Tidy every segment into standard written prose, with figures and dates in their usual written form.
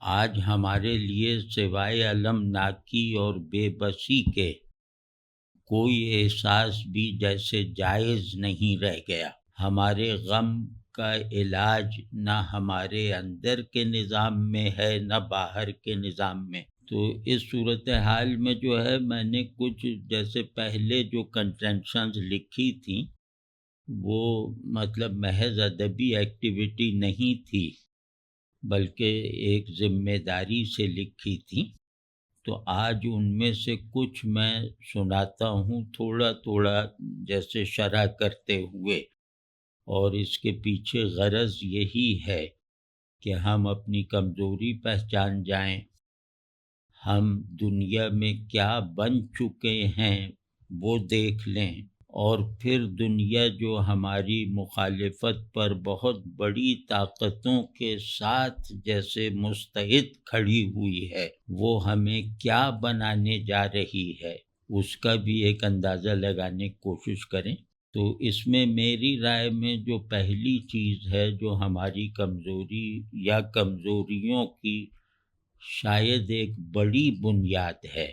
آج ہمارے لیے سوائے المناکی اور بے بسی کے کوئی احساس بھی جیسے جائز نہیں رہ گیا۔ ہمارے غم کا علاج نہ ہمارے اندر کے نظام میں ہے نہ باہر کے نظام میں۔ تو اس صورتحال میں جو ہے میں نے کچھ جیسے پہلے جو کنٹینشنز لکھی تھیں وہ مطلب محض ادبی ایکٹیویٹی نہیں تھی بلکہ ایک ذمہ داری سے لکھی تھی، تو آج ان میں سے کچھ میں سناتا ہوں تھوڑا تھوڑا جیسے شرح کرتے ہوئے، اور اس کے پیچھے غرض یہی ہے کہ ہم اپنی کمزوری پہچان جائیں، ہم دنیا میں کیا بن چکے ہیں وہ دیکھ لیں، اور پھر دنیا جو ہماری مخالفت پر بہت بڑی طاقتوں کے ساتھ جیسے مستعد کھڑی ہوئی ہے، وہ ہمیں کیا بنانے جا رہی ہے اس کا بھی ایک اندازہ لگانے کی کوشش کریں۔ تو اس میں میری رائے میں جو پہلی چیز ہے جو ہماری کمزوری یا کمزوریوں کی شاید ایک بڑی بنیاد ہے،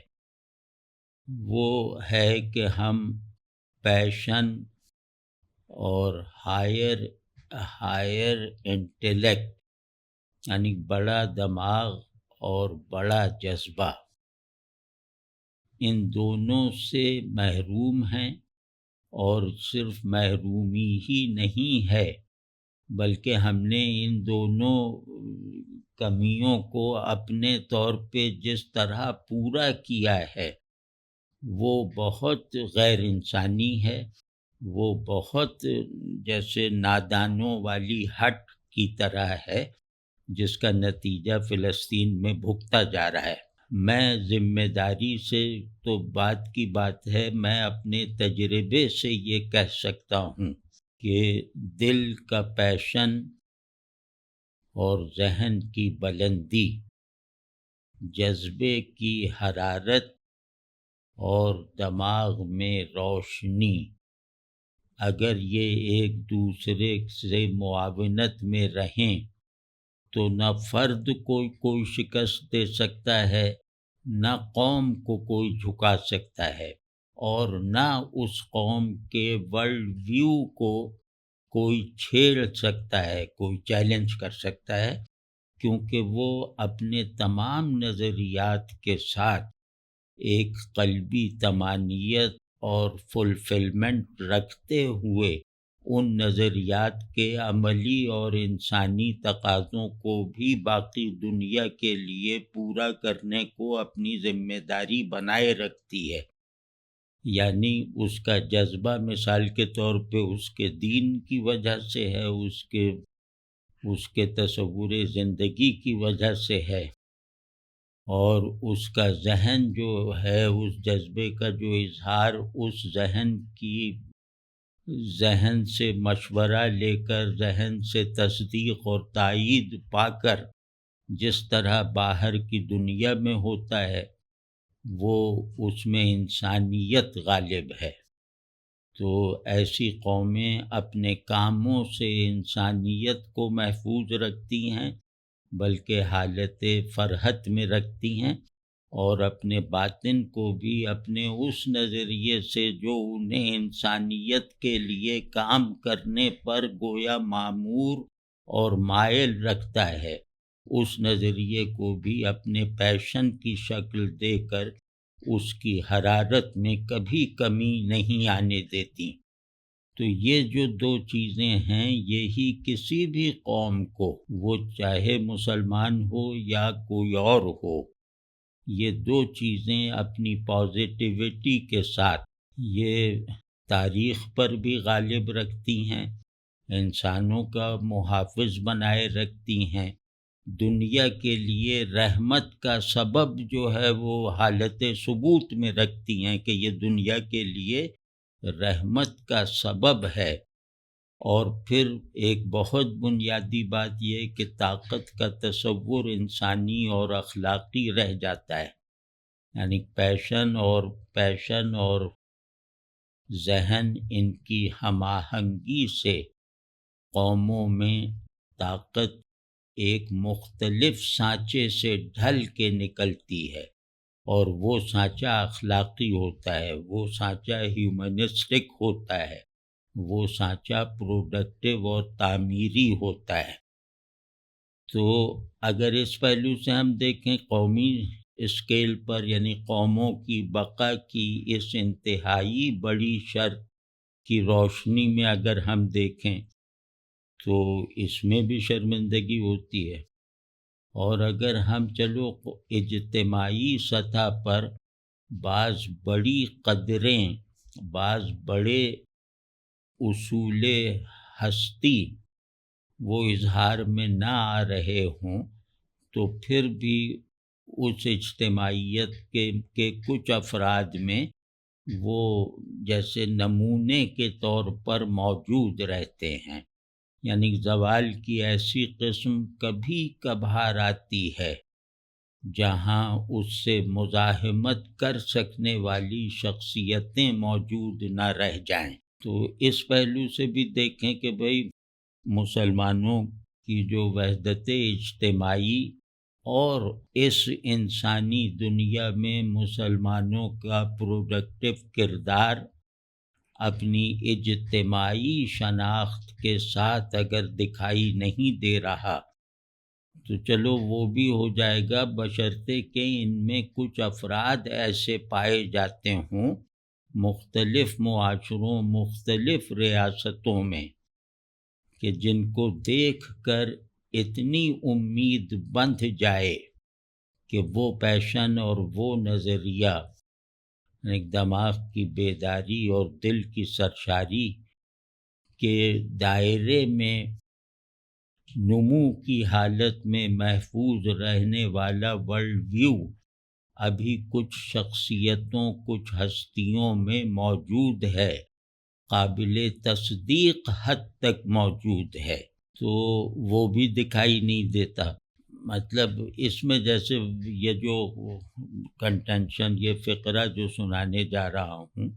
وہ ہے کہ ہم پیشن اور ہائر انٹیلیکٹ یعنی بڑا دماغ اور بڑا جذبہ، ان دونوں سے محروم ہیں، اور صرف محرومی ہی نہیں ہے بلکہ ہم نے ان دونوں کمیوں کو اپنے طور پہ جس طرح پورا کیا ہے وہ بہت غیر انسانی ہے، وہ بہت جیسے نادانوں والی ہٹ کی طرح ہے جس کا نتیجہ فلسطین میں بھگتا جا رہا ہے۔ میں ذمہ داری سے تو بات کی بات ہے، میں اپنے تجربے سے یہ کہہ سکتا ہوں کہ دل کا پیشن اور ذہن کی بلندی، جذبے کی حرارت اور دماغ میں روشنی، اگر یہ ایک دوسرے سے معاونت میں رہیں تو نہ فرد کو کوئی شکست دے سکتا ہے، نہ قوم کو کوئی جھکا سکتا ہے، اور نہ اس قوم کے ورلڈ ویو کو کوئی چھیڑ سکتا ہے، کوئی چیلنج کر سکتا ہے، کیونکہ وہ اپنے تمام نظریات کے ساتھ ایک قلبی طمانینت اور فلفلمنٹ رکھتے ہوئے ان نظریات کے عملی اور انسانی تقاضوں کو بھی باقی دنیا کے لیے پورا کرنے کو اپنی ذمہ داری بنائے رکھتی ہے۔ یعنی اس کا جذبہ مثال کے طور پہ اس کے دین کی وجہ سے ہے، اس کے تصور زندگی کی وجہ سے ہے، اور اس کا ذہن جو ہے اس جذبے کا جو اظہار اس ذہن سے مشورہ لے کر، ذہن سے تصدیق اور تائید پا کر جس طرح باہر کی دنیا میں ہوتا ہے، وہ اس میں انسانیت غالب ہے۔ تو ایسی قومیں اپنے کاموں سے انسانیت کو محفوظ رکھتی ہیں بلکہ حالت فرحت میں رکھتی ہیں، اور اپنے باطن کو بھی اپنے اس نظریے سے جو انہیں انسانیت کے لیے کام کرنے پر گویا معمور اور مائل رکھتا ہے، اس نظریے کو بھی اپنے پیشن کی شکل دے کر اس کی حرارت میں کبھی کمی نہیں آنے دیتی۔ تو یہ جو دو چیزیں ہیں، یہی کسی بھی قوم کو، وہ چاہے مسلمان ہو یا کوئی اور ہو، یہ دو چیزیں اپنی پازیٹیوٹی کے ساتھ یہ تاریخ پر بھی غالب رکھتی ہیں، انسانوں کا محافظ بنائے رکھتی ہیں، دنیا کے لیے رحمت کا سبب جو ہے وہ حالت ثبوت میں رکھتی ہیں کہ یہ دنیا کے لیے رحمت کا سبب ہے۔ اور پھر ایک بہت بنیادی بات یہ کہ طاقت کا تصور انسانی اور اخلاقی رہ جاتا ہے، یعنی پیشن اور ذہن، ان کی ہم آہنگی سے قوموں میں طاقت ایک مختلف سانچے سے ڈھل کے نکلتی ہے، اور وہ سانچہ اخلاقی ہوتا ہے، وہ سانچہ ہیومنسٹک ہوتا ہے، وہ سانچہ پروڈکٹیو اور تعمیری ہوتا ہے۔ تو اگر اس پہلو سے ہم دیکھیں قومی اسکیل پر، یعنی قوموں کی بقا کی اس انتہائی بڑی شرط کی روشنی میں اگر ہم دیکھیں تو اس میں بھی شرمندگی ہوتی ہے۔ اور اگر ہم چلو اجتماعی سطح پر بعض بڑی قدریں، بعض بڑے اصول ہستی وہ اظہار میں نہ آ رہے ہوں، تو پھر بھی اس اجتماعیت کے کچھ افراد میں وہ جیسے نمونے کے طور پر موجود رہتے ہیں۔ یعنی زوال کی ایسی قسم کبھی کبھار آتی ہے جہاں اس سے مزاحمت کر سکنے والی شخصیتیں موجود نہ رہ جائیں۔ تو اس پہلو سے بھی دیکھیں کہ بھئی مسلمانوں کی جو وحدت اجتماعی اور اس انسانی دنیا میں مسلمانوں کا پروڈکٹیو کردار اپنی اجتماعی شناخت کے ساتھ اگر دکھائی نہیں دے رہا تو چلو وہ بھی ہو جائے گا، بشرطے کہ ان میں کچھ افراد ایسے پائے جاتے ہوں مختلف معاشروں، مختلف ریاستوں میں، کہ جن کو دیکھ کر اتنی امید بندھ جائے کہ وہ پیشن اور وہ نظریہ، ایک دماغ کی بیداری اور دل کی سرشاری کے دائرے میں نمو کی حالت میں محفوظ رہنے والا ورلڈ ویو ابھی کچھ شخصیتوں، کچھ ہستیوں میں موجود ہے، قابل تصدیق حد تک موجود ہے، تو وہ بھی دکھائی نہیں دیتا۔ مطلب اس میں جیسے یہ جو کنٹینشن، یہ فقرہ جو سنانے جا رہا ہوں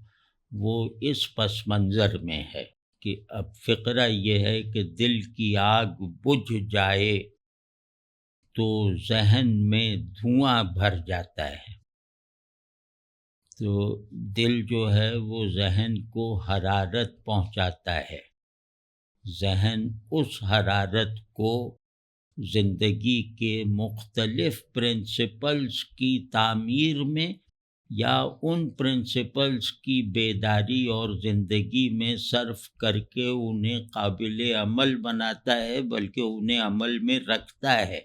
وہ اس پس منظر میں ہے کہ اب فقرہ یہ ہے کہ دل کی آگ بجھ جائے تو ذہن میں دھواں بھر جاتا ہے۔ تو دل جو ہے وہ ذہن کو حرارت پہنچاتا ہے، ذہن اس حرارت کو زندگی کے مختلف پرنسپلز کی تعمیر میں یا ان پرنسپلز کی بیداری اور زندگی میں صرف کر کے انہیں قابل عمل بناتا ہے، بلکہ انہیں عمل میں رکھتا ہے۔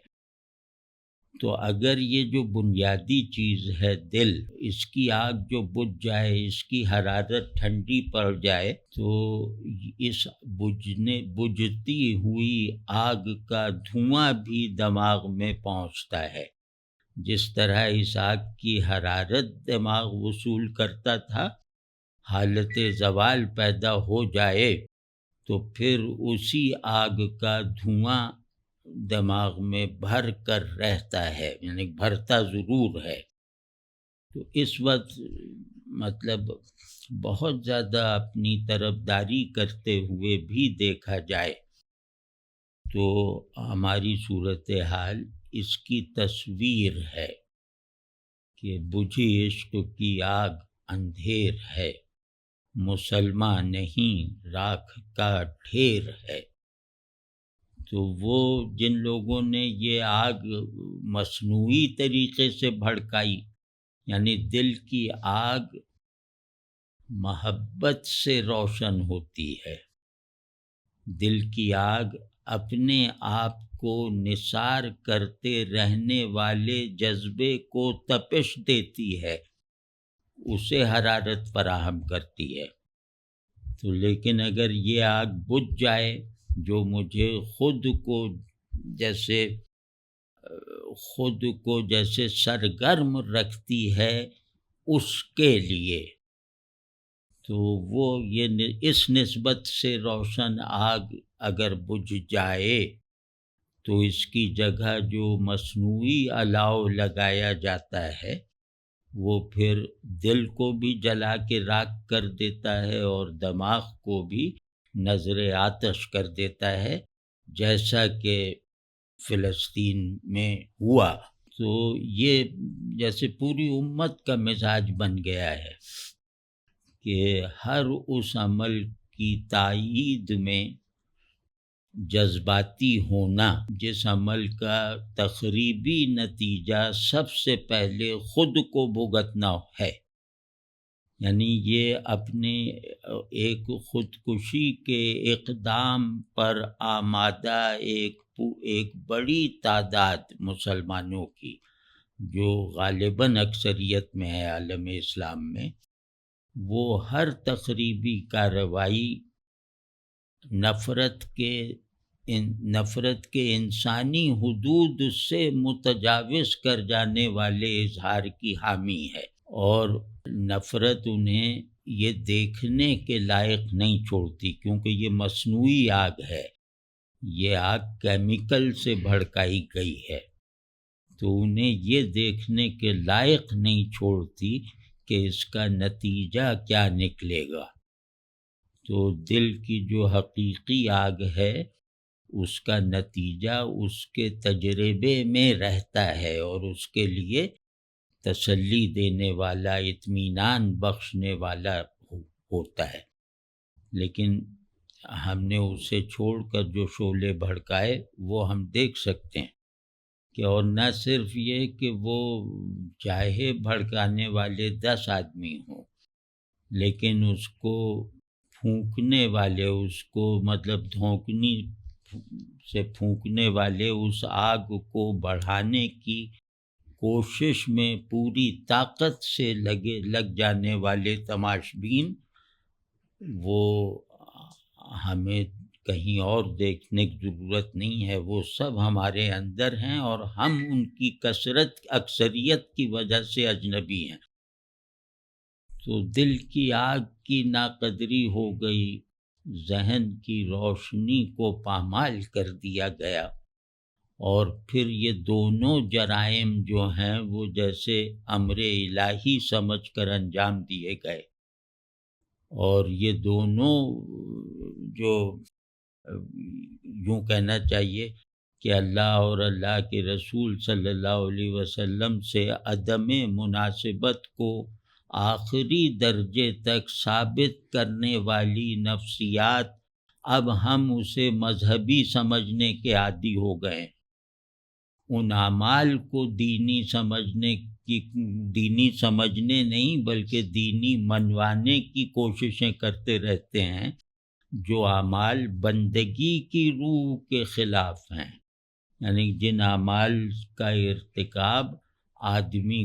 تو اگر یہ جو بنیادی چیز ہے دل، اس کی آگ جو بجھ جائے، اس کی حرارت ٹھنڈی پڑ جائے، تو اس بجھتی ہوئی آگ کا دھواں بھی دماغ میں پہنچتا ہے۔ جس طرح اس آگ کی حرارت دماغ وصول کرتا تھا، حالت زوال پیدا ہو جائے تو پھر اسی آگ کا دھواں دماغ میں بھر کر رہتا ہے، یعنی بھرتا ضرور ہے۔ تو اس وقت مطلب بہت زیادہ اپنی طرفداری کرتے ہوئے بھی دیکھا جائے تو ہماری صورتحال اس کی تصویر ہے کہ بجھی عشق کی آگ اندھیر ہے، مسلمان نہیں راکھ کا ڈھیر ہے۔ تو وہ جن لوگوں نے یہ آگ مصنوعی طریقے سے بھڑکائی، یعنی دل کی آگ محبت سے روشن ہوتی ہے، دل کی آگ اپنے آپ کو نثار کرتے رہنے والے جذبے کو تپش دیتی ہے، اسے حرارت فراہم کرتی ہے۔ تو لیکن اگر یہ آگ بجھ جائے جو مجھے خود کو جیسے سرگرم رکھتی ہے اس کے لیے، تو وہ اس نسبت سے روشن آگ اگر بجھ جائے تو اس کی جگہ جو مصنوعی الاؤ لگایا جاتا ہے وہ پھر دل کو بھی جلا کے راکھ کر دیتا ہے اور دماغ کو بھی نذر آتش کر دیتا ہے، جیسا کہ فلسطین میں ہوا، تو یہ جیسے پوری امت کا مزاج بن گیا ہے کہ ہر اس عمل کی تائید میں جذباتی ہونا جس عمل کا تخریبی نتیجہ سب سے پہلے خود کو بھگتنا ہے، یعنی یہ اپنے ایک خودکشی کے اقدام پر آمادہ ایک بڑی تعداد مسلمانوں کی، جو غالباً اکثریت میں ہے عالم اسلام میں، وہ ہر تخریبی کارروائی نفرت کے انسانی حدود سے متجاوز کر جانے والے اظہار کی حامی ہے، اور نفرت انہیں یہ دیکھنے کے لائق نہیں چھوڑتی، کیونکہ یہ مصنوعی آگ ہے، یہ آگ کیمیکل سے بھڑکائی گئی ہے، تو انہیں یہ دیکھنے کے لائق نہیں چھوڑتی کہ اس کا نتیجہ کیا نکلے گا۔ تو دل کی جو حقیقی آگ ہے اس کا نتیجہ اس کے تجربے میں رہتا ہے، اور اس کے لیے تسلی دینے والا، اطمینان بخشنے والا ہوتا ہے، لیکن ہم نے اسے چھوڑ کر جو شعلے بھڑکائے وہ ہم دیکھ سکتے ہیں کہ، اور نہ صرف یہ کہ وہ چاہے بھڑکانے والے 10 آدمی ہوں، لیکن اس کو پھونکنے والے، اس کو مطلب دھونکنی سے پھونکنے والے، اس آگ کو بڑھانے کی کوشش میں پوری طاقت سے لگ جانے والے تماشبین، وہ ہمیں کہیں اور دیکھنے کی ضرورت نہیں ہے، وہ سب ہمارے اندر ہیں، اور ہم ان کی اکثریت کی وجہ سے اجنبی ہیں۔ تو دل کی آگ کی ناقدری ہو گئی، ذہن کی روشنی کو پامال کر دیا گیا، اور پھر یہ دونوں جرائم جو ہیں وہ جیسے امر الہی سمجھ کر انجام دیے گئے، اور یہ دونوں جو یوں کہنا چاہیے کہ اللہ اور اللہ کے رسول صلی اللہ علیہ وسلم سے عدم مناسبت کو آخری درجے تک ثابت کرنے والی نفسیات، اب ہم اسے مذہبی سمجھنے کے عادی ہو گئے، ان اعمال کو دینی سمجھنے نہیں بلکہ دینی منوانے کی کوششیں کرتے رہتے ہیں، جو اعمال بندگی کی روح کے خلاف ہیں، یعنی جن اعمال کا ارتکاب آدمی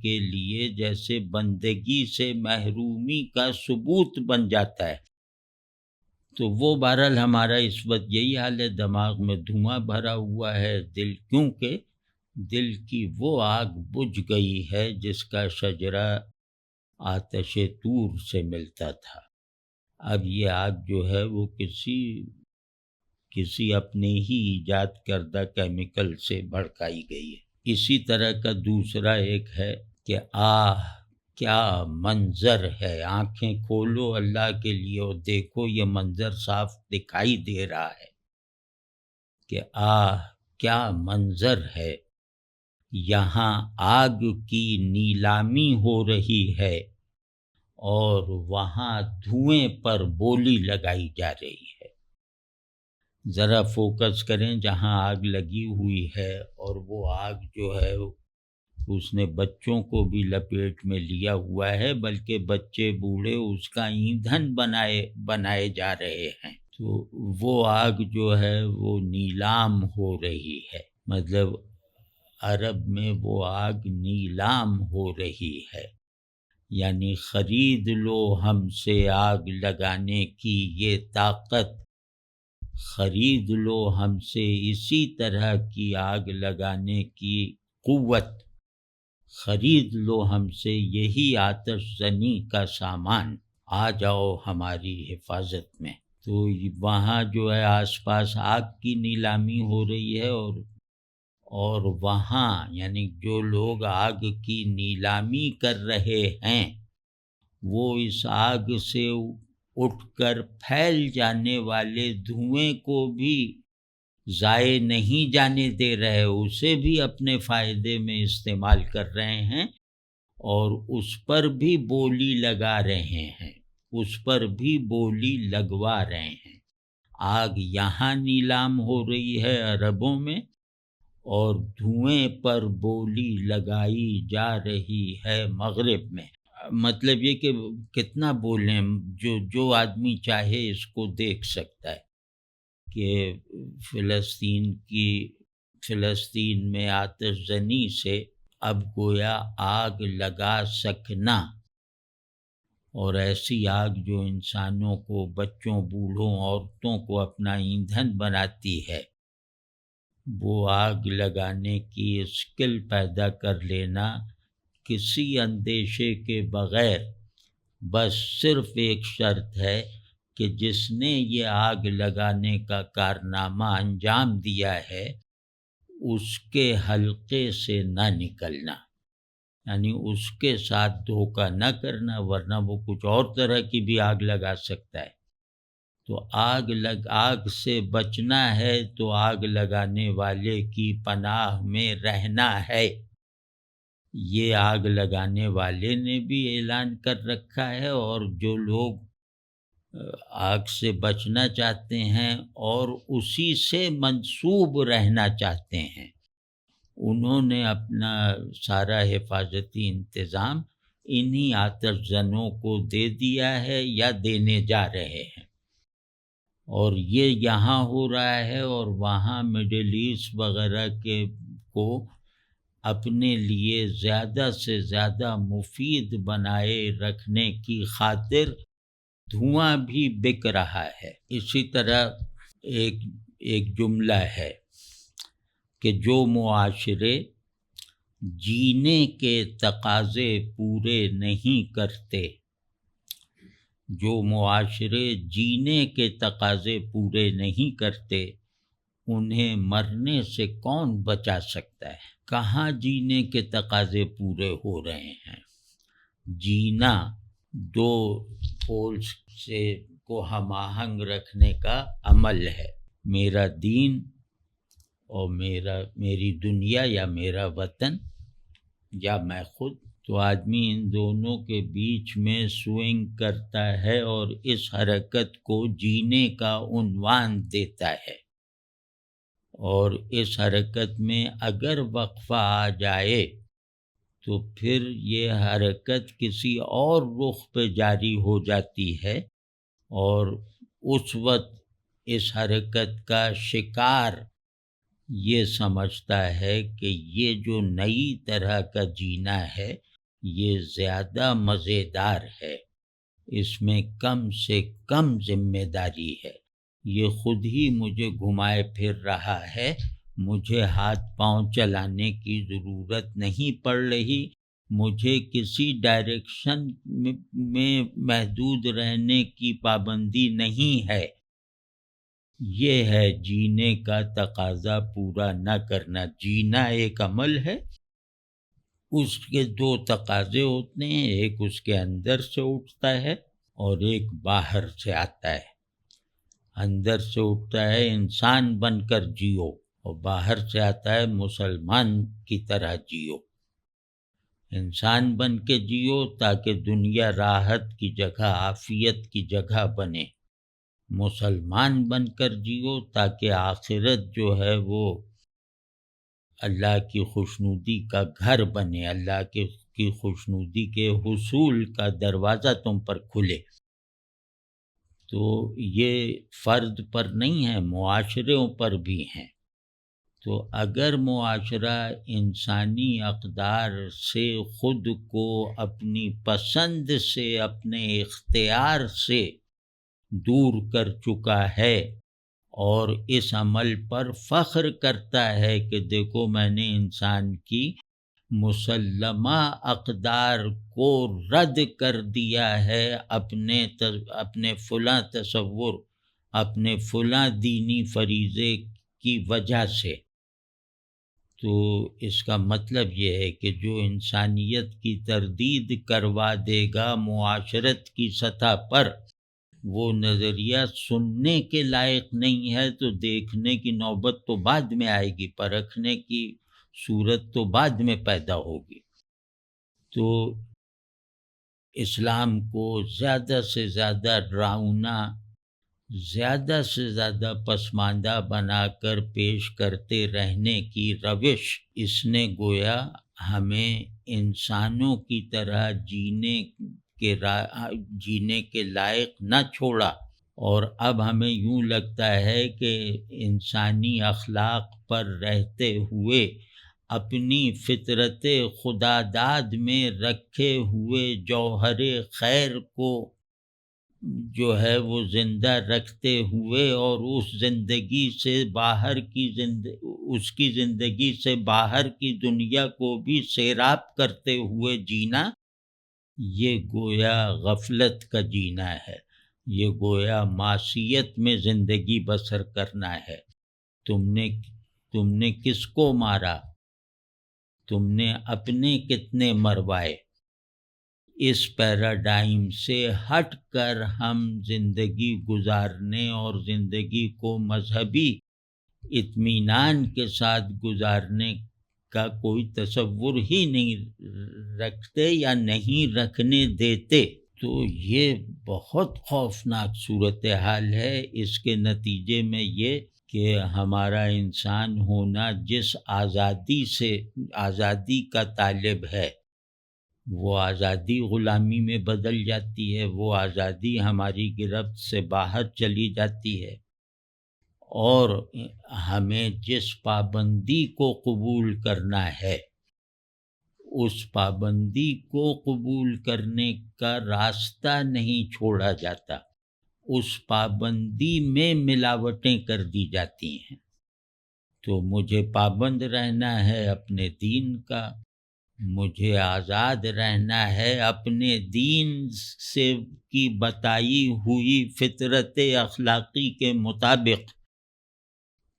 کے لیے جیسے بندگی سے محرومی کا ثبوت بن جاتا ہے۔ تو وہ بہرحال ہمارا اس وقت یہی حال ہے، دماغ میں دھواں بھرا ہوا ہے، کیونکہ دل کی وہ آگ بجھ گئی ہے جس کا شجرہ آتش طور سے ملتا تھا، اب یہ آگ جو ہے وہ کسی اپنے ہی ایجاد کردہ کیمیکل سے بھڑکائی گئی ہے۔ اسی طرح کا دوسرا ایک ہے کہ کیا منظر ہے، آنکھیں کھولو اللہ کے لیے اور دیکھو یہ منظر صاف دکھائی دے رہا ہے کہ کیا منظر ہے، یہاں آگ کی نیلامی ہو رہی ہے اور وہاں دھوئیں پر بولی لگائی جا رہی ہے۔ ذرا فوکس کریں جہاں آگ لگی ہوئی ہے، اور وہ آگ جو ہے اس نے بچوں کو بھی لپیٹ میں لیا ہوا ہے، بلکہ بچے بوڑھے اس کا ایندھن بنائے جا رہے ہیں، تو وہ آگ جو ہے وہ نیلام ہو رہی ہے، مطلب عرب میں وہ آگ نیلام ہو رہی ہے، یعنی خرید لو ہم سے آگ لگانے کی یہ طاقت، خرید لو ہم سے اسی طرح کی آگ لگانے کی قوت، خرید لو ہم سے یہی آتش زنی کا سامان، آ جاؤ ہماری حفاظت میں۔ تو وہاں جو ہے آس پاس آگ کی نیلامی ہو رہی ہے، اور وہاں یعنی جو لوگ آگ کی نیلامی کر رہے ہیں وہ اس آگ سے اٹھ کر پھیل جانے والے دھوئیں کو بھی ضائع نہیں جانے دے رہے، اسے بھی اپنے فائدے میں استعمال کر رہے ہیں اور اس پر بھی بولی لگا رہے ہیں، اس پر بھی بولی لگوا رہے ہیں۔ آگ یہاں نیلام ہو رہی ہے عربوں میں، اور دھوئیں پر بولی لگائی جا رہی ہے مغرب میں۔ مطلب یہ کہ کتنا بولیں، جو آدمی چاہے اس کو دیکھ سکتا ہے کہ فلسطین میں آتش زنی سے اب گویا آگ لگا سکنا، اور ایسی آگ جو انسانوں کو، بچوں، بوڑھوں، عورتوں کو اپنا ایندھن بناتی ہے، وہ آگ لگانے کی اسکل پیدا کر لینا کسی اندیشے کے بغیر، بس صرف ایک شرط ہے کہ جس نے یہ آگ لگانے کا کارنامہ انجام دیا ہے اس کے حلقے سے نہ نکلنا، یعنی اس کے ساتھ دھوکہ نہ کرنا، ورنہ وہ کچھ اور طرح کی بھی آگ لگا سکتا ہے۔ تو آگ سے بچنا ہے تو آگ لگانے والے کی پناہ میں رہنا ہے۔ یہ آگ لگانے والے نے بھی اعلان کر رکھا ہے، اور جو لوگ آگ سے بچنا چاہتے ہیں اور اسی سے منسوب رہنا چاہتے ہیں، انہوں نے اپنا سارا حفاظتی انتظام انہی آتش زنوں کو دے دیا ہے یا دینے جا رہے ہیں، اور یہ یہاں ہو رہا ہے، اور وہاں مڈل ایسٹ وغیرہ کو اپنے لیے زیادہ سے زیادہ مفید بنائے رکھنے کی خاطر دھواں بھی بک رہا ہے۔ اسی طرح ایک جملہ ہے کہ جو معاشرے جینے کے تقاضے پورے نہیں کرتے، جو معاشرے جینے کے تقاضے پورے نہیں کرتے، انہیں مرنے سے کون بچا سکتا ہے؟ کہاں جینے کے تقاضے پورے ہو رہے ہیں؟ جینا دو پولز سے کو ہم آہنگ رکھنے کا عمل ہے، میرا دین اور میری دنیا، یا میرا وطن یا میں خود۔ تو آدمی ان دونوں کے بیچ میں سوئنگ کرتا ہے اور اس حرکت کو جینے کا عنوان دیتا ہے، اور اس حرکت میں اگر وقفہ آ جائے تو پھر یہ حرکت کسی اور رخ پہ جاری ہو جاتی ہے، اور اس وقت اس حرکت کا شکار یہ سمجھتا ہے کہ یہ جو نئی طرح کا جینا ہے یہ زیادہ مزیدار ہے، اس میں کم سے کم ذمہ داری ہے، یہ خود ہی مجھے گھمائے پھر رہا ہے، مجھے ہاتھ پاؤں چلانے کی ضرورت نہیں پڑ رہی، مجھے کسی ڈائریکشن میں محدود رہنے کی پابندی نہیں ہے۔ یہ ہے جینے کا تقاضا پورا نہ کرنا۔ جینا ایک عمل ہے، اس کے دو تقاضے ہوتے ہیں، ایک اس کے اندر سے اٹھتا ہے اور ایک باہر سے آتا ہے۔ اندر سے اٹھتا ہے انسان بن کر جیو، اور باہر سے آتا ہے مسلمان کی طرح جیو۔ انسان بن کے جیو تاکہ دنیا راحت کی جگہ، عافیت کی جگہ بنے، مسلمان بن کر جیو تاکہ آخرت جو ہے وہ اللہ کی خوشنودی کا گھر بنے، اللہ کی خوشنودی کے حصول کا دروازہ تم پر کھلے۔ تو یہ فرد پر نہیں ہے، معاشروں پر بھی ہیں۔ تو اگر معاشرہ انسانی اقدار سے خود کو اپنی پسند سے، اپنے اختیار سے دور کر چکا ہے اور اس عمل پر فخر کرتا ہے کہ دیکھو میں نے انسان کی مسلمہ اقدار کو رد کر دیا ہے اپنے فلاں تصور، اپنے فلاں دینی فریضے کی وجہ سے، تو اس کا مطلب یہ ہے کہ جو انسانیت کی تردید کروا دے گا معاشرت کی سطح پر، وہ نظریہ سننے کے لائق نہیں ہے تو دیکھنے کی نوبت تو بعد میں آئے گی، پرکھنے کی صورت تو بعد میں پیدا ہوگی۔ تو اسلام کو زیادہ سے زیادہ ڈراؤنا، زیادہ سے زیادہ پسماندہ بنا کر پیش کرتے رہنے کی روش، اس نے گویا ہمیں انسانوں کی طرح جینے کے لائق نہ چھوڑا، اور اب ہمیں یوں لگتا ہے کہ انسانی اخلاق پر رہتے ہوئے اپنی فطرت خداداد میں رکھے ہوئے جوہر خیر کو جو ہے وہ زندہ رکھتے ہوئے، اور اس زندگی سے باہر اس کی زندگی سے باہر کی دنیا کو بھی سیراب کرتے ہوئے جینا، یہ گویا غفلت کا جینا ہے، یہ گویا معصیت میں زندگی بسر کرنا ہے۔ تم نے کس کو مارا؟ تم نے اپنے کتنے مروائے؟ اس پیراڈائم سے ہٹ کر ہم زندگی گزارنے اور زندگی کو مذہبی اطمینان کے ساتھ گزارنے کا کوئی تصور ہی نہیں رکھتے یا نہیں رکھنے دیتے۔ تو یہ بہت خوفناک صورتحال ہے۔ اس کے نتیجے میں یہ کہ ہمارا انسان ہونا جس آزادی کا طالب ہے، وہ آزادی غلامی میں بدل جاتی ہے، وہ آزادی ہماری گرفت سے باہر چلی جاتی ہے، اور ہمیں جس پابندی کو قبول کرنا ہے، اس پابندی کو قبول کرنے کا راستہ نہیں چھوڑا جاتا، اس پابندی میں ملاوٹیں کر دی جاتی ہیں۔ تو مجھے پابند رہنا ہے اپنے دین کا، مجھے آزاد رہنا ہے اپنے دین سے کی بتائی ہوئی فطرت اخلاقی کے مطابق۔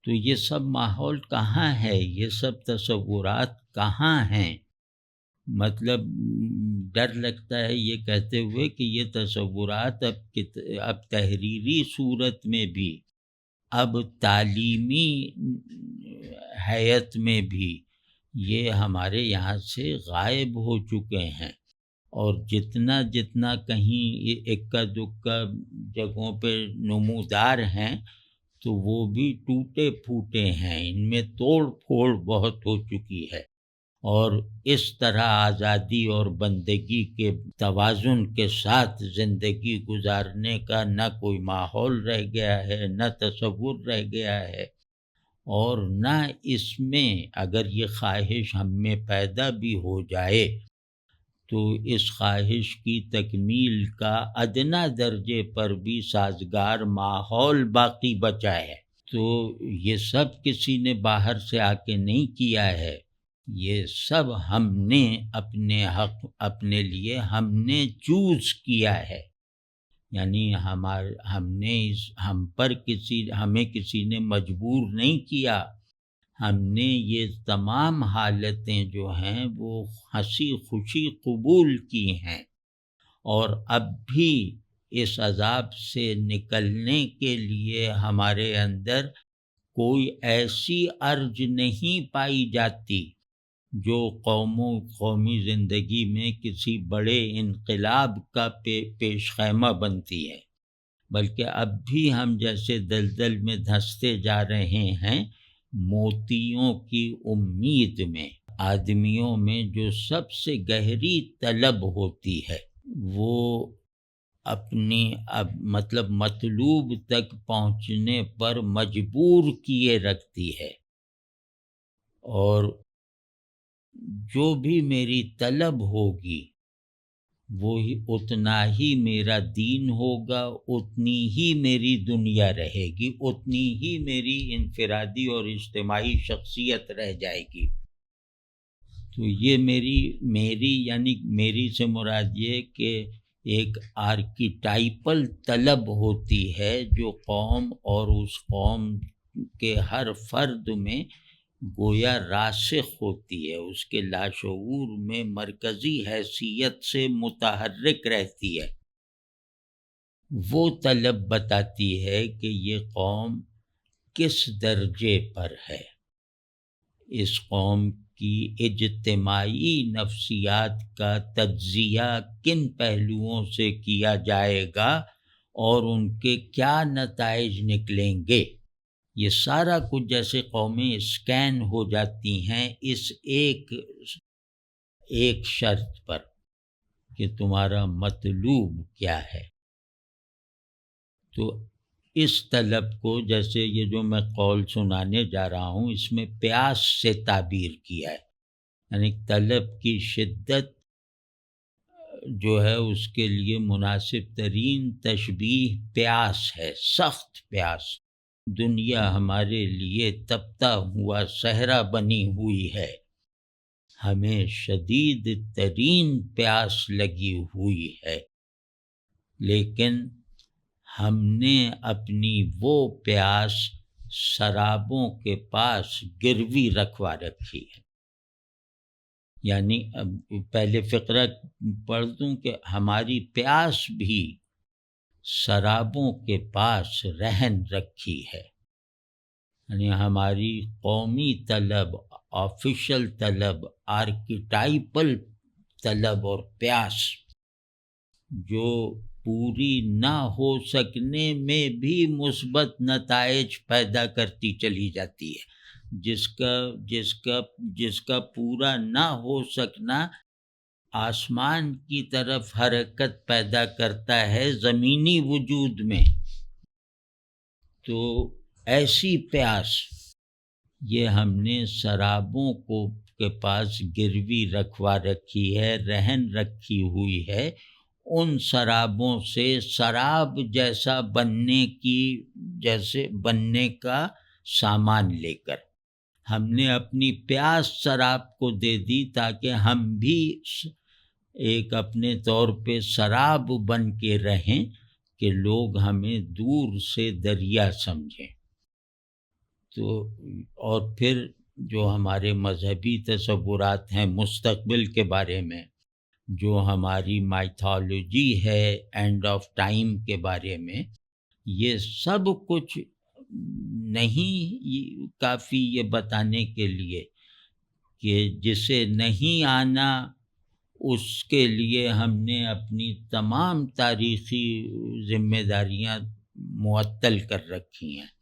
تو یہ سب ماحول کہاں ہے؟ یہ سب تصورات کہاں ہیں؟ مطلب ڈر لگتا ہے یہ کہتے ہوئے کہ یہ تصورات اب تحریری صورت میں بھی، اب تعلیمی حیت میں بھی یہ ہمارے یہاں سے غائب ہو چکے ہیں، اور جتنا کہیں اکا دکا جگہوں پہ نمودار ہیں تو وہ بھی ٹوٹے پھوٹے ہیں، ان میں توڑ پھوڑ بہت ہو چکی ہے، اور اس طرح آزادی اور بندگی کے توازن کے ساتھ زندگی گزارنے کا نہ کوئی ماحول رہ گیا ہے، نہ تصور رہ گیا ہے، اور نہ اس میں اگر یہ خواہش ہم میں پیدا بھی ہو جائے تو اس خواہش کی تکمیل کا ادنیٰ درجے پر بھی سازگار ماحول باقی بچا ہے۔ تو یہ سب کسی نے باہر سے آ کے نہیں کیا ہے، یہ سب ہم نے اپنے حق، اپنے لیے ہم نے چوز کیا ہے، یعنی ہمیں کسی نے مجبور نہیں کیا، ہم نے یہ تمام حالتیں جو ہیں وہ ہنسی خوشی قبول کی ہیں، اور اب بھی اس عذاب سے نکلنے کے لیے ہمارے اندر کوئی ایسی ارج نہیں پائی جاتی جو قومی زندگی میں کسی بڑے انقلاب کا پیش خیمہ بنتی ہے، بلکہ اب بھی ہم جیسے دلدل میں دھنستے جا رہے ہیں، موتیوں کی امید میں۔ آدمیوں میں جو سب سے گہری طلب ہوتی ہے وہ اپنی مطلوب تک پہنچنے پر مجبور کیے رکھتی ہے، اور جو بھی میری طلب ہوگی وہی اتنا ہی میرا دین ہوگا، اتنی ہی میری دنیا رہے گی، اتنی ہی میری انفرادی اور اجتماعی شخصیت رہ جائے گی۔ تو یہ میری یعنی میری سے مراد یہ کہ ایک آرکیٹائپل طلب ہوتی ہے جو قوم اور اس قوم کے ہر فرد میں گویا راسخ ہوتی ہے، اس کے لاشعور میں مرکزی حیثیت سے متحرک رہتی ہے۔ وہ طلب بتاتی ہے کہ یہ قوم کس درجے پر ہے، اس قوم کی اجتماعی نفسیات کا تجزیہ کن پہلوؤں سے کیا جائے گا اور ان کے کیا نتائج نکلیں گے۔ یہ سارا کچھ جیسے قومیں اسکین ہو جاتی ہیں اس ایک شرط پر کہ تمہارا مطلوب کیا ہے۔ تو اس طلب کو، جیسے یہ جو میں قول سنانے جا رہا ہوں، اس میں پیاس سے تعبیر کیا ہے، یعنی طلب کی شدت جو ہے اس کے لیے مناسب ترین تشبیہ پیاس ہے، سخت پیاس۔ دنیا ہمارے لیے تپتا ہوا صحرا بنی ہوئی ہے، ہمیں شدید ترین پیاس لگی ہوئی ہے، لیکن ہم نے اپنی وہ پیاس شرابوں کے پاس گروی رکھوا رکھی ہے۔ یعنی پہلے فقرہ پڑھ دوں کہ ہماری پیاس بھی شرابوں کے پاس رہن رکھی ہے، یعنی ہماری قومی طلب، آفیشل طلب، آرکیٹائپل طلب اور پیاس جو پوری نہ ہو سکنے میں بھی مثبت نتائج پیدا کرتی چلی جاتی ہے، جس کا پورا نہ ہو سکنا آسمان کی طرف حرکت پیدا کرتا ہے زمینی وجود میں۔ تو ایسی پیاس یہ ہم نے شرابوں کے پاس گروی رکھوا رکھی ہے، رہن رکھی ہوئی ہے، ان شرابوں سے شراب جیسا بننے کا سامان لے کر ہم نے اپنی پیاس شراب کو دے دی تاکہ ہم بھی ایک اپنے طور پہ شراب بن کے رہیں کہ لوگ ہمیں دور سے دریا سمجھیں۔ تو اور پھر جو ہمارے مذہبی تصورات ہیں مستقبل کے بارے میں، جو ہماری مائتھالوجی ہے اینڈ آف ٹائم کے بارے میں، یہ سب کچھ نہیں کافی یہ بتانے کے لیے کہ جسے نہیں آنا اس کے لیے ہم نے اپنی تمام تاریخی ذمہ داریاں معطل کر رکھی ہیں۔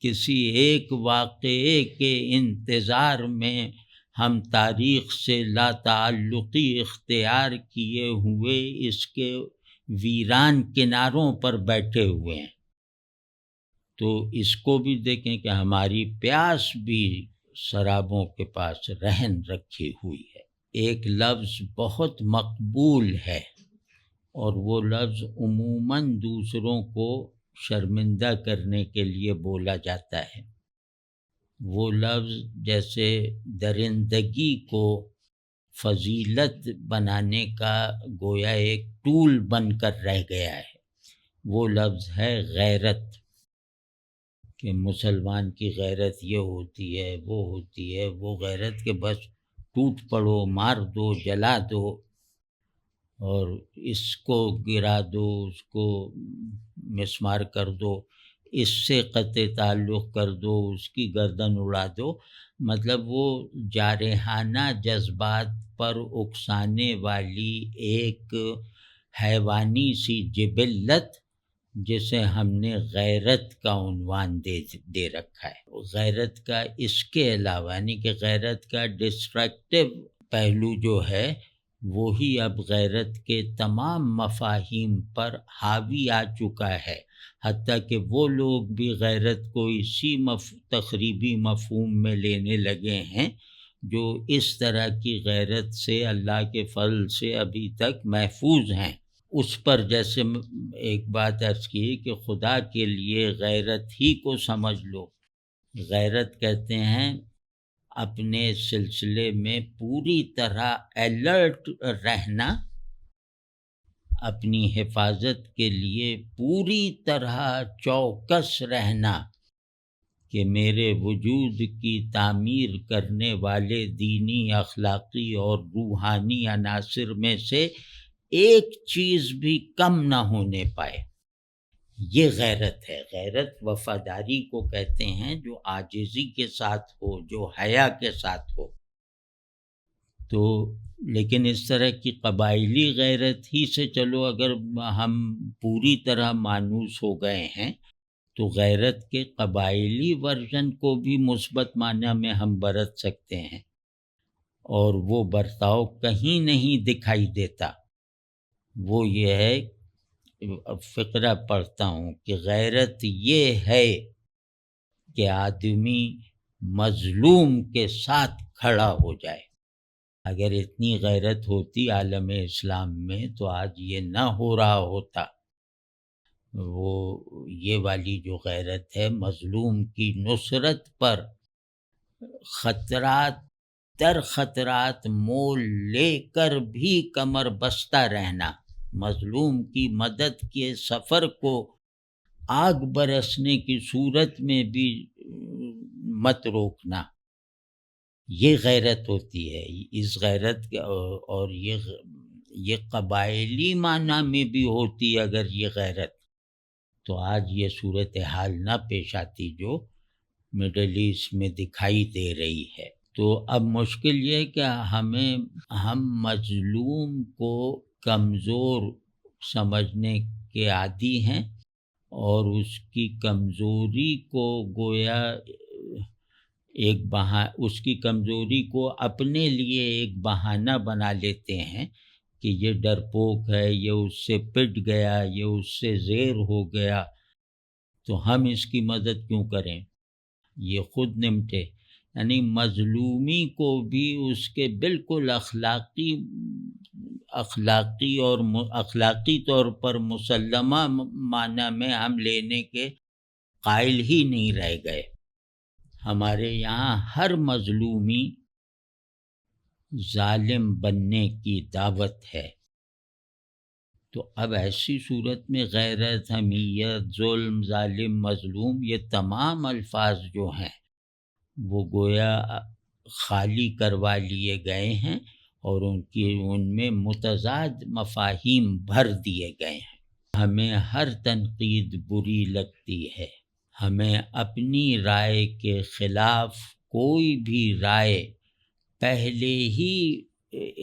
کسی ایک واقعے کے انتظار میں ہم تاریخ سے لا تعلقی اختیار کیے ہوئے اس کے ویران کناروں پر بیٹھے ہوئے ہیں۔ تو اس کو بھی دیکھیں کہ ہماری پیاس بھی شرابوں کے پاس رہن رکھی ہوئی ہے۔ ایک لفظ بہت مقبول ہے اور وہ لفظ عموماً دوسروں کو شرمندہ کرنے کے لیے بولا جاتا ہے۔ وہ لفظ جیسے درندگی کو فضیلت بنانے کا گویا ایک ٹول بن کر رہ گیا ہے، وہ لفظ ہے غیرت، کہ مسلمان کی غیرت یہ ہوتی ہے، وہ ہوتی ہے، وہ غیرت کے بس ٹوٹ پڑو، مار دو، جلا دو، اور اس کو گرا دو، اس کو مسمار کر دو، اس سے قطع تعلق کر دو، اس کی گردن اڑا دو۔ مطلب وہ جارحانہ جذبات پر اکسانے والی ایک حیوانی سی جبلت جسے ہم نے غیرت کا عنوان دے رکھا ہے۔ غیرت کا اس کے علاوہ، یعنی کہ غیرت کا ڈسٹرکٹیو پہلو جو ہے وہی اب غیرت کے تمام مفاہیم پر حاوی آ چکا ہے، حتیٰ کہ وہ لوگ بھی غیرت کو اسی تخریبی مفہوم میں لینے لگے ہیں جو اس طرح کی غیرت سے اللہ کے فضل سے ابھی تک محفوظ ہیں۔ اس پر جیسے ایک بات عرض کی کہ خدا کے لیے غیرت ہی کو سمجھ لو۔ غیرت کہتے ہیں اپنے سلسلے میں پوری طرح الرٹ رہنا، اپنی حفاظت کے لیے پوری طرح چوکس رہنا کہ میرے وجود کی تعمیر کرنے والے دینی، اخلاقی اور روحانی عناصر میں سے ایک چیز بھی کم نہ ہونے پائے۔ یہ غیرت ہے۔ غیرت وفاداری کو کہتے ہیں، جو عاجزی کے ساتھ ہو، جو حیا کے ساتھ ہو۔ تو لیکن اس طرح کی قبائلی غیرت ہی سے چلو اگر ہم پوری طرح مانوس ہو گئے ہیں تو غیرت کے قبائلی ورژن کو بھی مثبت معنی میں ہم برت سکتے ہیں، اور وہ برتاؤ کہیں نہیں دکھائی دیتا۔ وہ یہ ہے، فقرہ پڑھتا ہوں کہ غیرت یہ ہے کہ آدمی مظلوم کے ساتھ کھڑا ہو جائے۔ اگر اتنی غیرت ہوتی عالم اسلام میں تو آج یہ نہ ہو رہا ہوتا۔ وہ یہ والی جو غیرت ہے، مظلوم کی نصرت پر خطرات در خطرات مول لے کر بھی کمر بستہ رہنا، مظلوم کی مدد کے سفر کو آگ برسنے کی صورت میں بھی مت روکنا، یہ غیرت ہوتی ہے۔ اس غیرت کے اور یہ قبائلی معنی میں بھی ہوتی اگر یہ غیرت، تو آج یہ صورتحال نہ پیش آتی جو مڈل ایسٹ میں دکھائی دے رہی ہے۔ تو اب مشکل یہ ہے کہ ہم مظلوم کو کمزور سمجھنے کے عادی ہیں، اور اس کی کمزوری کو گویا اس کی کمزوری کو اپنے لیے ایک بہانہ بنا لیتے ہیں کہ یہ ڈرپوک ہے، یہ اس سے پٹ گیا، یہ اس سے زیر ہو گیا، تو ہم اس کی مدد کیوں کریں، یہ خود نمٹے۔ یعنی مظلومی کو بھی اس کے بالکل اخلاقی طور پر مسلمہ معنی میں ہم لینے کے قائل ہی نہیں رہ گئے۔ ہمارے یہاں ہر مظلومی ظالم بننے کی دعوت ہے۔ تو اب ایسی صورت میں غیرت، حمیت، ظلم، ظالم، مظلوم، یہ تمام الفاظ جو ہیں وہ گویا خالی کروا لیے گئے ہیں، اور ان میں متضاد مفاہیم بھر دیے گئے ہیں۔ ہمیں ہر تنقید بری لگتی ہے، ہمیں اپنی رائے کے خلاف کوئی بھی رائے پہلے ہی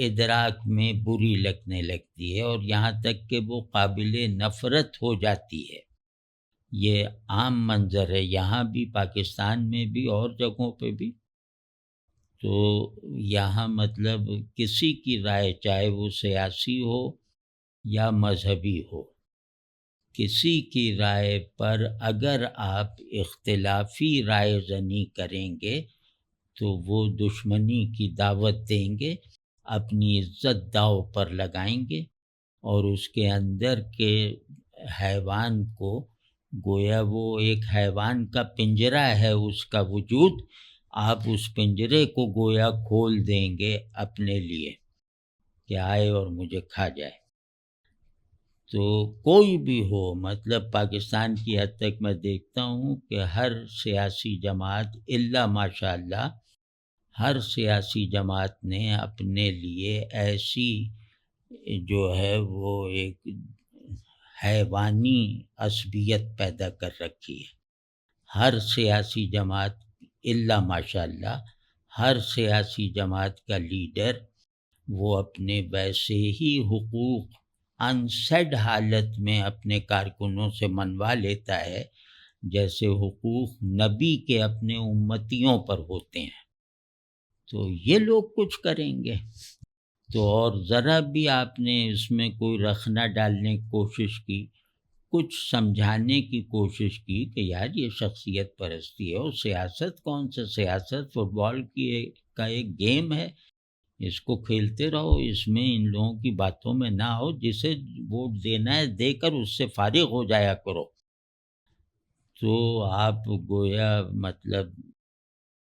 ادراک میں بری لگنے لگتی ہے، اور یہاں تک کہ وہ قابل نفرت ہو جاتی ہے۔ یہ عام منظر ہے یہاں بھی، پاکستان میں بھی اور جگہوں پہ بھی۔ تو یہاں مطلب کسی کی رائے، چاہے وہ سیاسی ہو یا مذہبی ہو، کسی کی رائے پر اگر آپ اختلافی رائے زنی کریں گے تو وہ دشمنی کی دعوت دیں گے، اپنی عزت داؤ پر لگائیں گے، اور اس کے اندر کے حیوان کو، گویا وہ ایک حیوان کا پنجرہ ہے اس کا وجود، آپ اس پنجرے کو گویا کھول دیں گے اپنے لیے کہ آئے اور مجھے کھا جائے۔ تو کوئی بھی ہو، مطلب پاکستان کی حد تک میں دیکھتا ہوں کہ ہر سیاسی جماعت الا ماشاء اللہ، ہر سیاسی جماعت نے اپنے لیے ایسی جو ہے وہ ایک حیوانی عصبیت پیدا کر رکھی ہے۔ ہر سیاسی جماعت الا ماشاء اللہ، ہر سیاسی جماعت کا لیڈر وہ اپنے ویسے ہی حقوق انسیڈ حالت میں اپنے کارکنوں سے منوا لیتا ہے جیسے حقوق نبی کے اپنے امتیوں پر ہوتے ہیں۔ تو یہ لوگ کچھ کریں گے تو، اور ذرا بھی آپ نے اس میں کوئی رخنہ ڈالنے کی کوشش کی، کچھ سمجھانے کی کوشش کی کہ یار یہ شخصیت پرستی ہے، اور سیاست کون سا، سیاست فٹ بال کا ایک گیم ہے، اس کو کھیلتے رہو، اس میں ان لوگوں کی باتوں میں نہ ہو، جسے ووٹ دینا ہے دے کر اس سے فارغ ہو جایا کرو۔ تو آپ گویا مطلب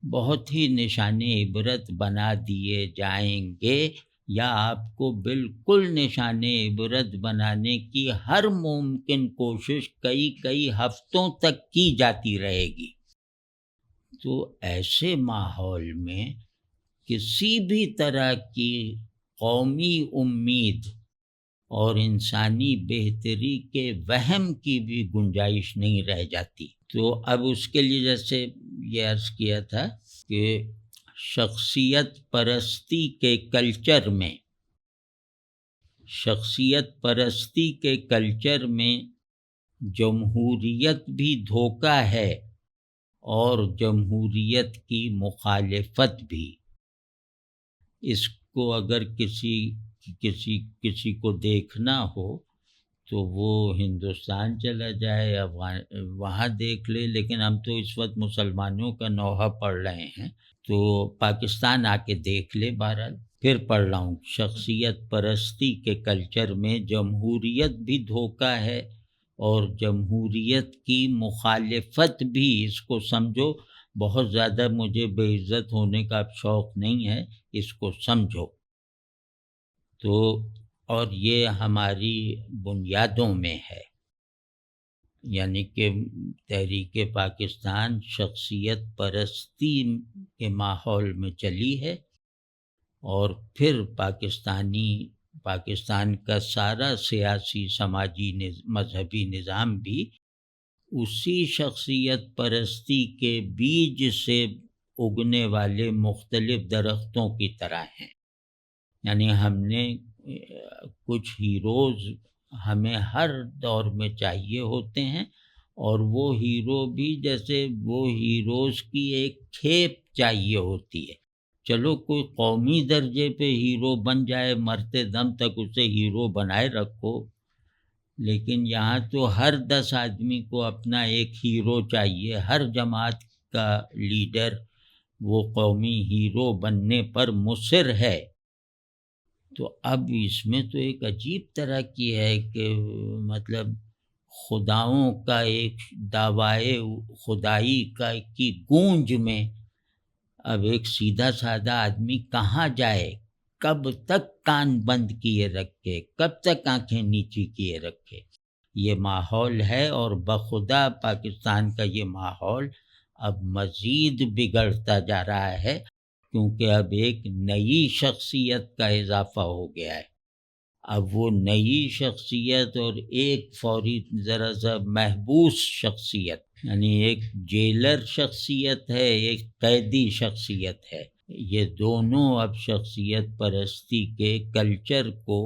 بہت ہی نشان عبرت بنا دیے جائیں گے، یا آپ کو بالکل نشان عبرت بنانے کی ہر ممکن کوشش کئی ہفتوں تک کی جاتی رہے گی۔ تو ایسے ماحول میں کسی بھی طرح کی قومی امید اور انسانی بہتری کے وہم کی بھی گنجائش نہیں رہ جاتی۔ تو اب اس کے لیے جیسے یہ عرض کیا تھا کہ شخصیت پرستی کے کلچر میں جمہوریت بھی دھوکہ ہے اور جمہوریت کی مخالفت بھی۔ اس کو اگر کسی کو دیکھنا ہو تو وہ ہندوستان چلا جائے یا وہاں دیکھ لے، لیکن ہم تو اس وقت مسلمانوں کا نوحہ پڑھ رہے ہیں، تو پاکستان آ کے دیکھ لے۔ بہرحال پھر پڑھ رہا ہوں، شخصیت پرستی کے کلچر میں جمہوریت بھی دھوکہ ہے اور جمہوریت کی مخالفت بھی۔ اس کو سمجھو، بہت زیادہ مجھے بے عزت ہونے کا اب شوق نہیں ہے، اس کو سمجھو۔ تو اور یہ ہماری بنیادوں میں ہے، یعنی کہ تحریک پاکستان شخصیت پرستی کے ماحول میں چلی ہے، اور پھر پاکستان کا سارا سیاسی، سماجی، مذہبی نظام بھی اسی شخصیت پرستی کے بیج سے اگنے والے مختلف درختوں کی طرح ہیں۔ یعنی ہم نے کچھ ہیروز ہمیں ہر دور میں چاہیے ہوتے ہیں، اور وہ ہیرو بھی جیسے وہ ہیروز کی ایک کھیپ چاہیے ہوتی ہے۔ چلو کوئی قومی درجے پہ ہیرو بن جائے، مرتے دم تک اسے ہیرو بنائے رکھو، لیکن یہاں تو ہر 10 آدمی کو اپنا ایک ہیرو چاہیے۔ ہر جماعت کا لیڈر وہ قومی ہیرو بننے پر مصر ہے۔ تو اب اس میں تو ایک عجیب طرح کی ہے کہ مطلب خداؤں کا ایک دعوائے خدائی کی گونج میں اب ایک سیدھا سادہ آدمی کہاں جائے؟ کب تک کان بند کیے رکھے؟ کب تک آنکھیں نیچی کیے رکھے؟ یہ ماحول ہے، اور بخدا پاکستان کا یہ ماحول اب مزید بگڑتا جا رہا ہے، کیونکہ اب ایک نئی شخصیت کا اضافہ ہو گیا ہے۔ اب وہ نئی شخصیت اور ایک فوری ذرا سا محبوس شخصیت، یعنی ایک جیلر شخصیت ہے، ایک قیدی شخصیت ہے۔ یہ دونوں اب شخصیت پرستی کے کلچر کو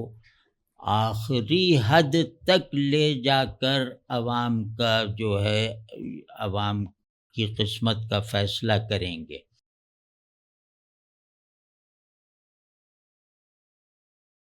آخری حد تک لے جا کر عوام کا جو ہے، عوام کی قسمت کا فیصلہ کریں گے۔